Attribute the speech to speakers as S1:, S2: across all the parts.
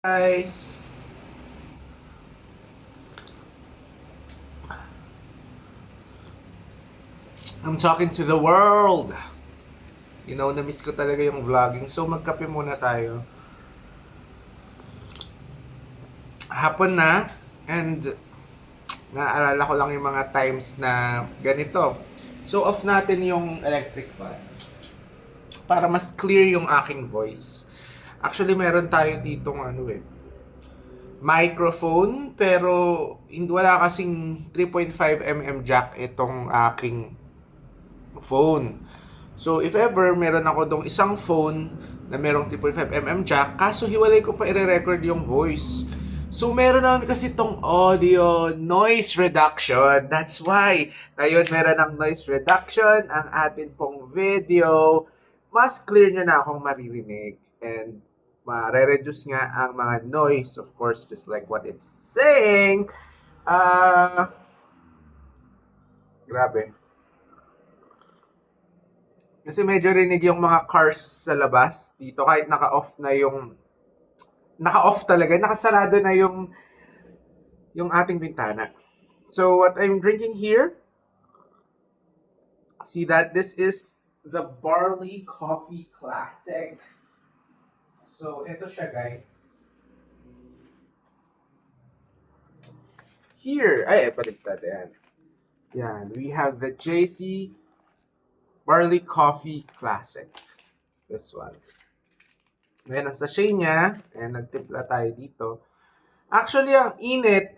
S1: Guys, I'm talking to the world. Na-miss ko talaga yung vlogging. So, magkape muna tayo. Hapon na, and naalala ko lang yung mga times na ganito. So, off natin yung electric fan para mas clear yung aking voice. Actually, meron tayo ditong microphone, pero wala kasing 3.5 mm jack itong aking phone. So, if ever, meron ako dong isang phone na merong 3.5 mm jack, kaso hiwalay ko pa i-record yung voice. So, meron naman kasi tong audio noise reduction. That's why, ngayon meron ng noise reduction ang atin pong video. Mas clear nyo na akong maririnig. And, mare-reduce nga ang mga noise, of course, just like what it's saying. Grabe. Kasi medyo rinig yung mga cars sa labas dito kahit naka-off talaga, nakasarado na yung ating bintana. So what I'm drinking here, see that this is the Barley Coffee Classic. So ito siya, guys. Here, baliktad yan. Yan, we have the JC Barley Coffee Classic. This one. Ngayon, ang sachet niya, and nagtimpla tayo dito. Actually, ang init,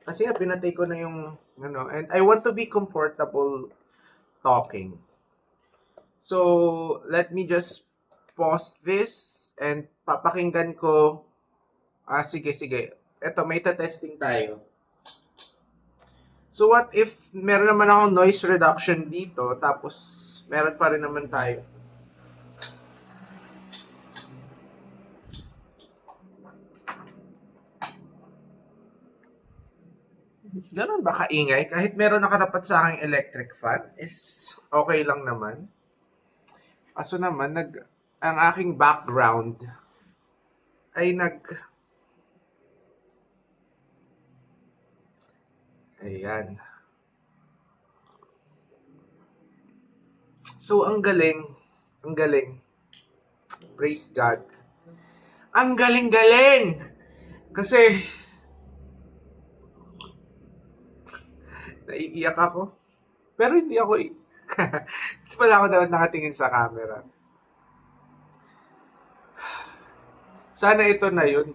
S1: kasi nga, pinatay ko na yung, and I want to be comfortable talking. So, let me just pause this, and papakinggan ko, sige. Eto, may testing tayo. So, what if meron naman akong noise reduction dito, tapos meron pa rin naman tayo. Ganon ba kaingay? Kahit meron nakatapat sa aking electric fan, is okay lang naman. Kaso naman, ang aking background ay Ayan. So, ang galing. Praise God. Ang galing-galing! Kasi, naiiyak ako. Pero hindi ako hindi pala ako dapat nakatingin sa camera. Sana ito na yun.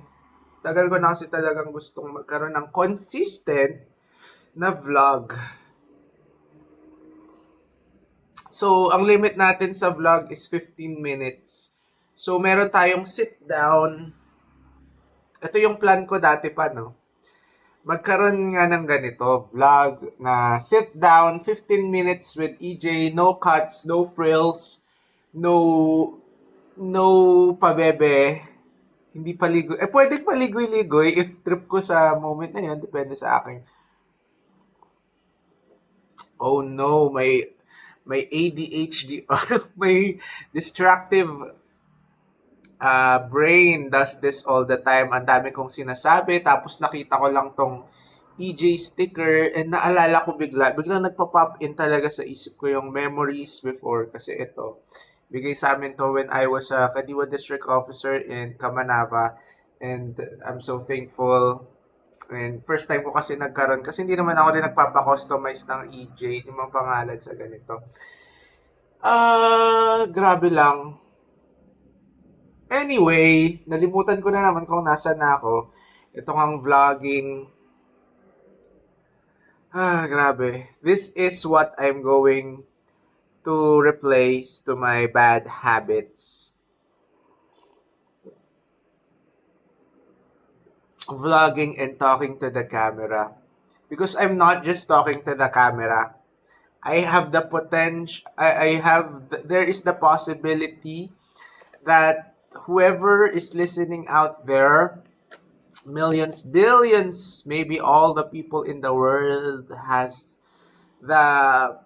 S1: Tagal ko na kasi talagang gustong magkaroon ng consistent na vlog. So, ang limit natin sa vlog is 15 minutes. So, meron tayong sit down. Ito yung plan ko dati pa, no? Magkaroon nga ng ganito, vlog na sit down, 15 minutes with EJ, no cuts, no frills, no pabebe, hindi paligoy. Pwedeng paligoy-ligoy if trip ko sa moment na yun, depende sa akin. Oh no, may ADHD, may distractive brain does this all the time. Ang dami kong sinasabi, tapos nakita ko lang tong EJ sticker, and naalala ko biglang nagpa-pop in talaga sa isip ko yung memories before. Kasi ito, bigay sa amin to when I was a Kadiwa District Officer in Kamanava, and I'm so thankful. And first time ko kasi nagkaroon, kasi hindi naman ako din nagpapa-customize ng EJ, yung mga pangalan sa ganito. Grabe lang. Anyway, nalimutan ko na naman kung nasa na ako. Ito ang vlogging. Grabe. This is what I'm going to replace to my bad habits. Vlogging and talking to the camera. Because I'm not just talking to the camera. I have the potential, there is the possibility that whoever is listening out there, millions, billions, maybe all the people in the world has the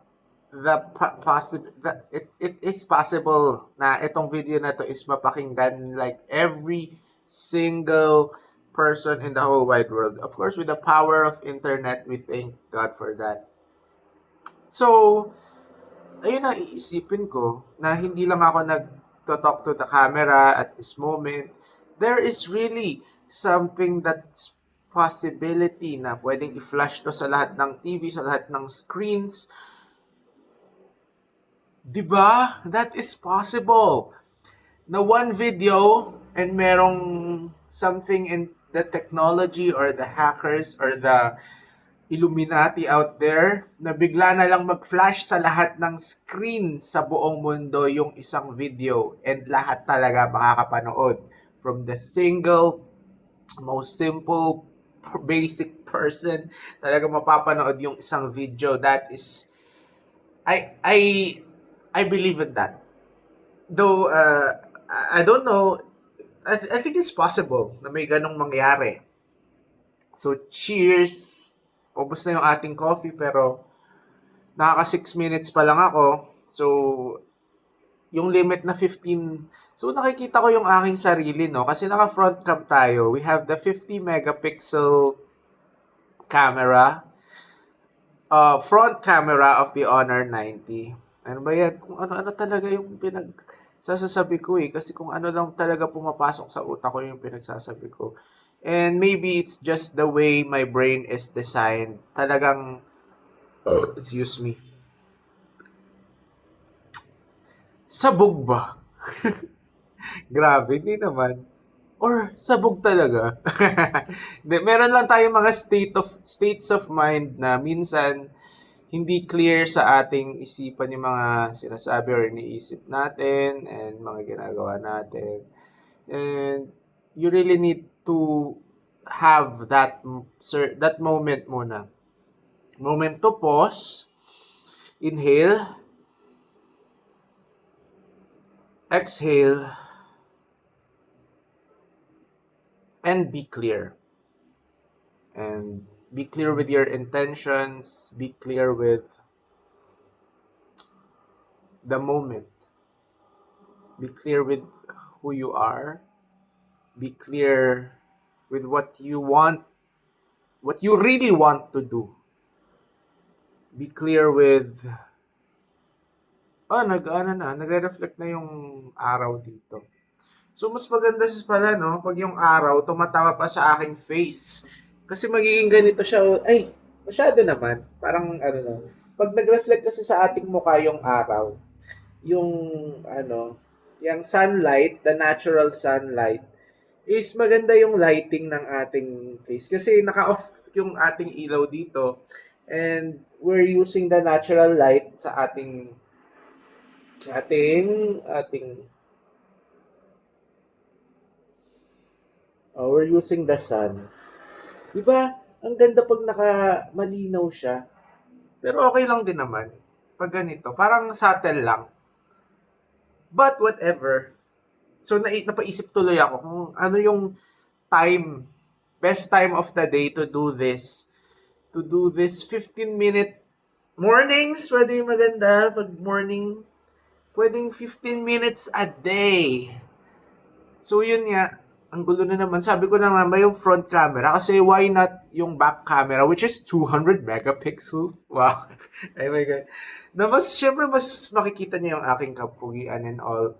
S1: it is possible na itong video na to is mapakinggan like every single person in the whole wide world. Of course, with the power of internet, we thank God for that. So, ayun na iisipin ko na hindi lang ako nag-talk to the camera at this moment. There is really something that's possibility na pwedeng i-flash to sa lahat ng TV, sa lahat ng screens. 'Di ba? That is possible. Na one video and merong something in the technology or the hackers or the Illuminati out there na bigla na lang mag-flash sa lahat ng screen sa buong mundo yung isang video and lahat talaga makakapanood. From the single, most simple, basic person, talaga mapapanood yung isang video. That is, I, I, I believe in that. Though, I don't know, I think it's possible na may ganong mangyari. So, cheers! Ubus na yung ating coffee pero nakaka 6 minutes pa lang ako. So, yung limit na 15. So, nakikita ko yung aking sarili, no? Kasi naka front cam tayo. We have the 50 megapixel camera. Front camera of the Honor 90. Ano ba yan? Kung ano-ano talaga yung pinagsasabi ko eh. Kasi kung ano lang talaga pumapasok sa utak ko yung pinagsasabi ko. And maybe it's just the way my brain is designed. Talagang, excuse me, sabog ba? Grabe, hindi naman. Or sabog talaga. Hindi, meron lang tayong mga states of mind na minsan hindi clear sa ating isipan yung mga sinasabi or iniisip natin and mga ginagawa natin. And you really need to have that moment muna. Moment to pause, inhale, exhale, and be clear. And be clear with your intentions, be clear with the moment. Be clear with who you are. Be clear with what you want, what you really want to do. Be clear with nagre-reflect na yung araw dito. So, mas maganda pala, no? Pag yung araw, tumatawa pa sa aking face. Kasi magiging ganito siya, ay, masyado naman. Parang, pag nag-reflect kasi sa ating mukha yung araw, yung, yung sunlight, the natural sunlight, is maganda yung lighting ng ating face. Kasi naka-off yung ating ilaw dito. And we're using the natural light sa ating we're using the sun. Diba? Ang ganda pag malinaw siya. Pero okay lang din naman. Pag ganito, parang subtle lang. But whatever. So napaisip tuloy ako kung ano yung best time of the day to do this. To do this 15-minute mornings, pwede maganda. Pag morning, pwedeng 15 minutes a day. So yun nga, ang gulo na naman. Sabi ko na naman yung front camera kasi why not yung back camera which is 200 megapixels. Wow. Oh my God. Na syempre mas makikita niyo yung aking kapugian and all.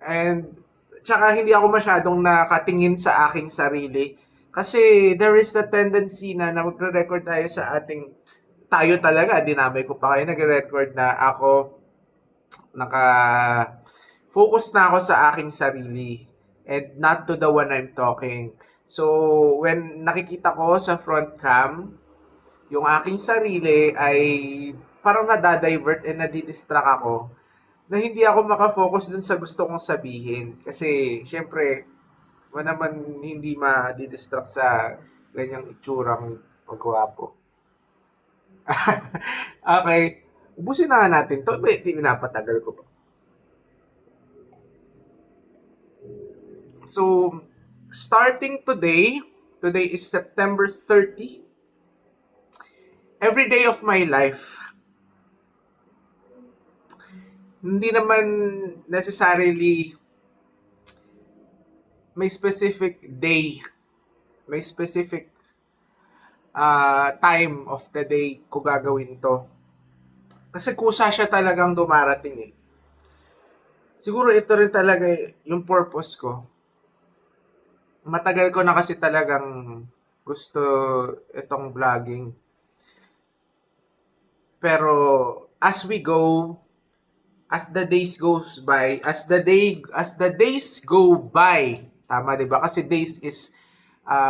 S1: And tsaka hindi ako masyadong nakatingin sa aking sarili kasi there is a tendency na magre-record tayo talaga, dinamay ko pa kayo, nagre-record na ako focus na ako sa aking sarili and not to the one I'm talking. So, when nakikita ko sa front cam, yung aking sarili ay parang nadadivert and nadidistract ako na hindi ako makafocus dun sa gusto kong sabihin. Kasi, syempre, naman hindi ma-distract sa ganyang itsurang pagwapo. Okay. Ubusin na nga natin to. Hindi napatagal ko pa. So, starting today is September 30. Every day of my life, hindi naman necessarily may specific day, may specific time of the day ko gagawin to. Kasi kusa siya talagang dumarating eh. Siguro ito rin talaga yung purpose ko. Matagal ko na kasi talagang gusto itong vlogging. Pero as we go, as the days goes by, as the days go by, tama 'di ba? Kasi days is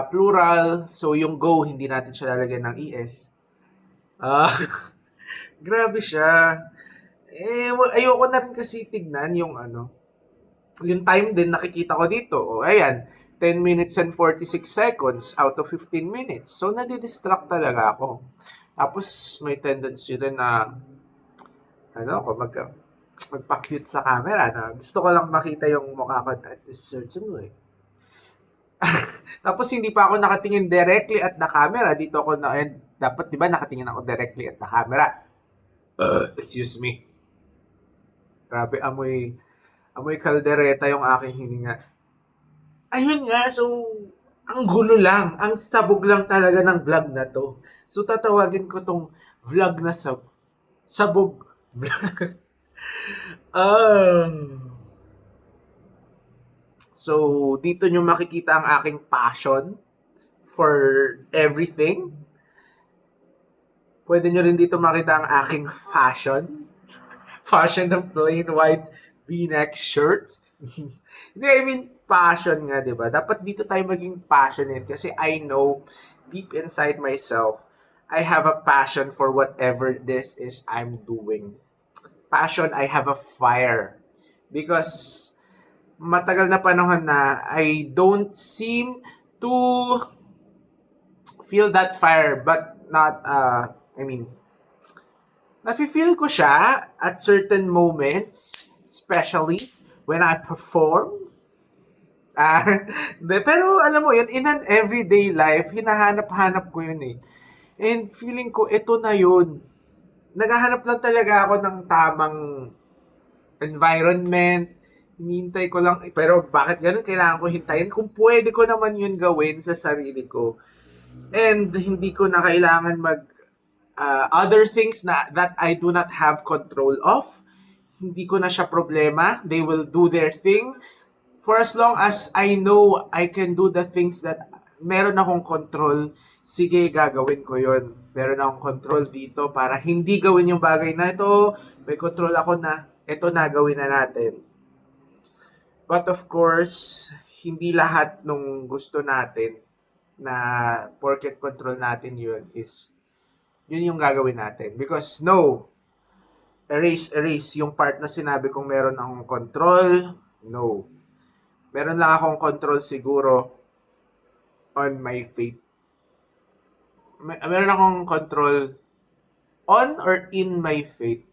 S1: plural, so yung go hindi natin siya lalagyan ng es. Ah, grabe siya. Ayoko na rin kasi tignan yung time din nakikita ko dito. O ayan, 10 minutes and 46 seconds out of 15 minutes. So nadidistract talaga ako. Tapos may tendency din na magpa-cute sa camera na gusto ko lang makita yung mukha ko at a certain way. Tapos hindi pa ako nakatingin directly at the camera. Dito ako dapat 'di ba nakatingin ako directly at the camera. Excuse me. Grabe amoy kaldereta yung aking hininga. Ayun nga, so ang gulo lang, ang sabog lang talaga ng vlog na to. So tatawagin ko tong vlog na sabog vlog. Ah. So, dito nyo makikita ang aking passion for everything. Pwede nyo rin dito makita ang aking fashion. Fashion ng plain white V-neck shirt. Hindi, I mean, passion nga, di ba? Dapat dito tayo maging passionate kasi I know deep inside myself, I have a passion for whatever this is I'm doing. Passion, I have a fire. Because matagal na panahon na I don't seem to feel that fire but not I mean nafe-feel ko siya at certain moments, especially when I perform. Pero alam mo yun, in an everyday life, hinahanap-hanap ko yun eh. And feeling ko, ito na yun. Naghahanap lang talaga ako ng tamang environment. Hinihintay ko lang, pero bakit ganun? Kailangan ko hintayin kung pwede ko naman yun gawin sa sarili ko. And hindi ko na kailangan other things that I do not have control of. Hindi ko na siya problema. They will do their thing. For as long as I know I can do the things that meron akong control, sige, gagawin ko yon. Meron akong control dito para hindi gawin yung bagay na ito. May control ako na ito na gawin na natin. But of course, hindi lahat nung gusto natin na porket control natin yun yung gagawin natin. Because no, erase yung part na sinabi kong meron akong control. No. Meron lang akong control siguro on my faith. Meron akong control on or in my faith.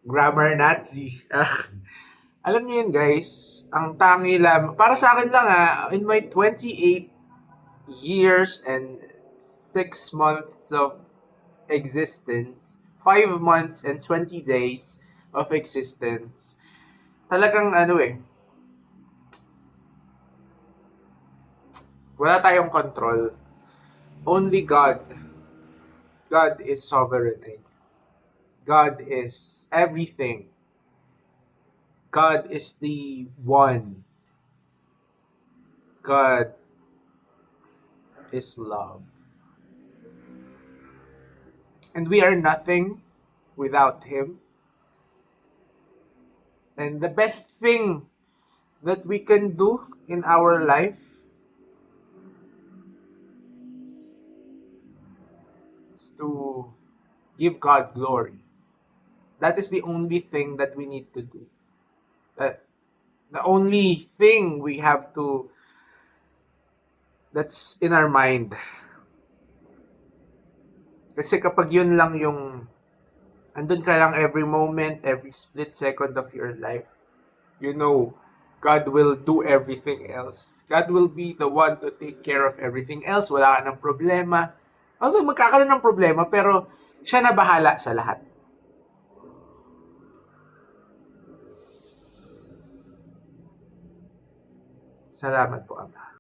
S1: Grammar Nazi. Alam niyo yun guys, ang tangi lang, para sa akin lang in my 28 years and 6 months of existence, 5 months and 20 days of existence, talagang wala tayong control. Only God. God is sovereign. God is everything. God is the one. God is love. And we are nothing without Him. And the best thing that we can do in our life is to give God glory. That is the only thing that we need to do. That the only thing we have to that's in our mind. Kasi kapag yun lang yung andun ka lang every moment, every split second of your life, you know, God will do everything else. God will be the one to take care of everything else. Wala ka ng problema. Although magkakaroon ng problema, pero siya na bahala sa lahat. Salamat po, Ama.